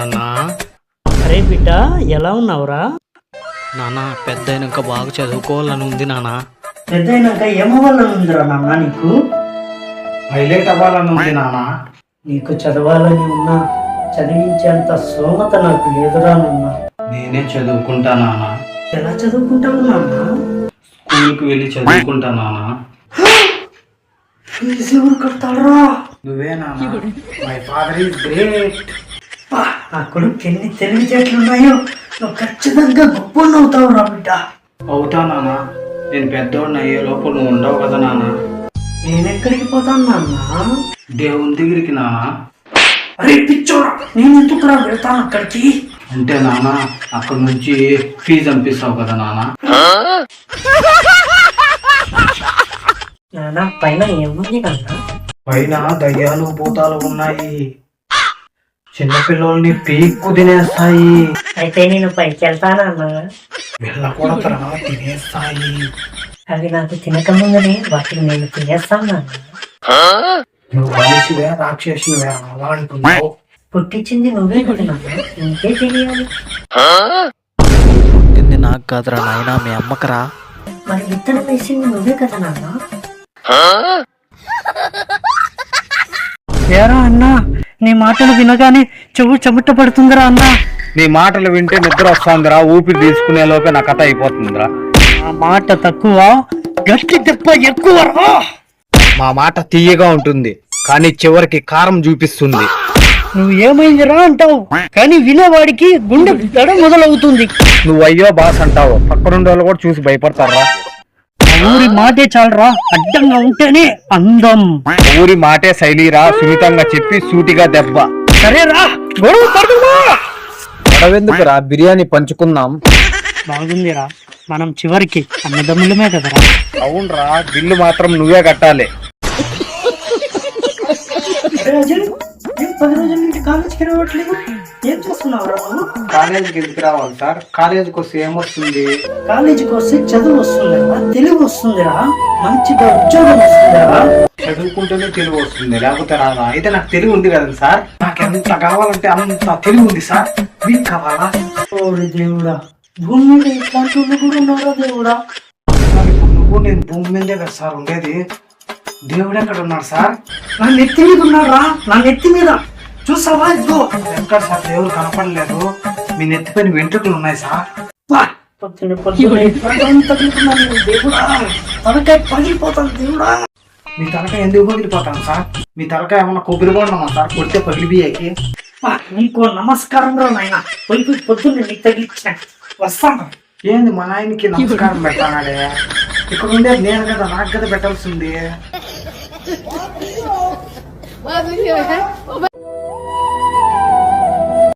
నాన్న. అరే బిడ్డ, ఎలా ఉన్నావురా? నాన్న పెద్ద అయినాక బాగా చదువుకోవాలని ఉంది నాన్న. పెద్ద అయినాక ఏమవ్వాలని ఉందిరా నాన్న నీకు? హైలైట్ అవ్వాలని ఉంది నాన్న. నీకు చదవాలని ఉన్నా చదివించేంత స్తోమత నాకు లేదురా నాన్న. నేనే చదువుకుంటా నాన్న. ఎలా చదువుకుంటావు నాన్న? స్కూల్కి వెళ్ళి చదువుకుంటా నాన్న. ఫీజు ఎవరు కడతాడురా? నువ్వే నాన్న. My father is great. నా కొడుకు ఎన్ని తెలివితేటలున్నాయో, నువ్వు ఖచ్చితంగా గొప్ప అవుతావురా బిడ్డ. అవుతా నాన్న. నేను పెద్దోడిని అయ్యే లోపు నువ్వు ఉండవు కదా నాన్న. నేనెక్కడికి పోతాను నాన్న? దేవుని దగ్గరికి నాన్న. అరే పిచ్చోడా, నేను ఎందుకురా వెళ్తాను అక్కడికి? అంటే నాన్న అక్కడి నుంచి ఫీజు పంపిస్తావు కదా నాన్న. నాన్న పైన ఏముంది నాన్న? పైన దయ్యాలు భూతాలు ఉన్నాయి. చిన్నపిల్లల్ని పీక్కు తినేస్తాయి. అయితే నేను పైకి వెళ్తానన్నా? వెళ్ళకూడదురా, తినేస్తాయి. అవి నాకు తినకముందని వాటిని నేను తినేస్తాను నాన్న. నువ్వు మనిషివే రాక్షసునివే అలా అంటున్నావు. పుట్టించింది నువ్వే కదా నాన్న, ఇంకే తెలియాలి. పుట్టింది నాకు కాదురా నాయనా, మీ అమ్మకరా. మరి విత్తనం వేసింది నువ్వే కదా నాన్న. ఏరా అన్నా, నీ మాటలు వినగానే చెవు చెమట పడుతుందిరా అన్నా. నీ మాటలు వింటే నిద్ర వస్తుందిరా, ఊపిరి తీసుకునే లోపే నా కథ అయిపోతుందిరా. ఆ మాట తక్కువ, గట్టి దెబ్బ ఎక్కువరా. మా మాట తీయగా ఉంటుంది కానీ చివరికి కారం చూపిస్తుంది. నువ్వు ఏమైందిరా అంటావు, కానీ వినేవాడికి గుండె దడ మొదలవుతుంది. నువ్వు అయ్యో బాస్ అంటావు, పక్కనుండే వాళ్ళు కూడా చూసి భయపడతారా. ఊరి మాటే చాలరా, అడ్డంగా ఉంటేనే అందం. ఊరి మాటే శైలిరా, సున్నితంగా చెప్పి సూటిగా దెబ్బ. సరేరా, గొడవ పడుతుందా? గొడవెందుకురా, బిర్యానీ పంచుకుందాం. బాగుందిరా, మనం చివరికి అన్నదమ్ములమే కదరా. అవునరా, బిల్లు మాత్రం నువ్వే కట్టాలి. 10 రోజుల నుండి కాలేజీకి రావట్లేదు, ఏం చేస్తున్నావురా? కాలేజీకి ఎందుకు రావాలి సార్? కాలేజీకి వస్తే ఏమొస్తుంది? కాలేజీకి వస్తే చదువు వస్తుందిరా, తెలివి వస్తుందిరా, మంచిగా ఉద్యోగం వస్తుందిరా. చదువుకుంటేనే తెలివి వస్తుంది, లేకపోతే రాదా? అయితే నాకు తెలివి ఉంది కదా సార్, నాకు ఎంత కావాలంటే అంత తెలివి ఉంది సార్. మీకు కావాలా? ఓరి దేవుడా, భూమి మీద ఇట్లాంటి వాళ్ళు కూడా ఉన్నారా దేవుడా? ఇప్పుడు నువ్వు నేను భూమి మీదే కదా సార్ ఉండేది. దేవుడు ఎక్కడ ఉన్నాడు సార్? నా నెత్తి మీద ఉన్నారా, నా నెత్తి మీద చూసావా? ఇదిగో ఎక్కడ సార్? దేవుడు కనపడలేదు. మీ నెత్తి పైన వెంట్రుకలు ఉన్నాయి సార్. పొద్దున్న దేవుడా, తనకాయ పగిలిపోతాను దేవుడా. మీ తలకాయ ఎందుకు పగిలిపోతాను సార్? మీ తలకాయ ఏమన్నా కొబ్బరి బోండమా సార్ కొడితే పగిలిపోయాకి? నీకు నమస్కారం రా నాయన, పోయి పొద్దున్న నీకు తగిలిచ్చిన వస్తాను. ఏంది మా నాయనకి నమస్కారం పెట్టానాడే? ఇక్కడ ఉండేది నేను కదా, నాకు కదా పెట్టాల్సింది.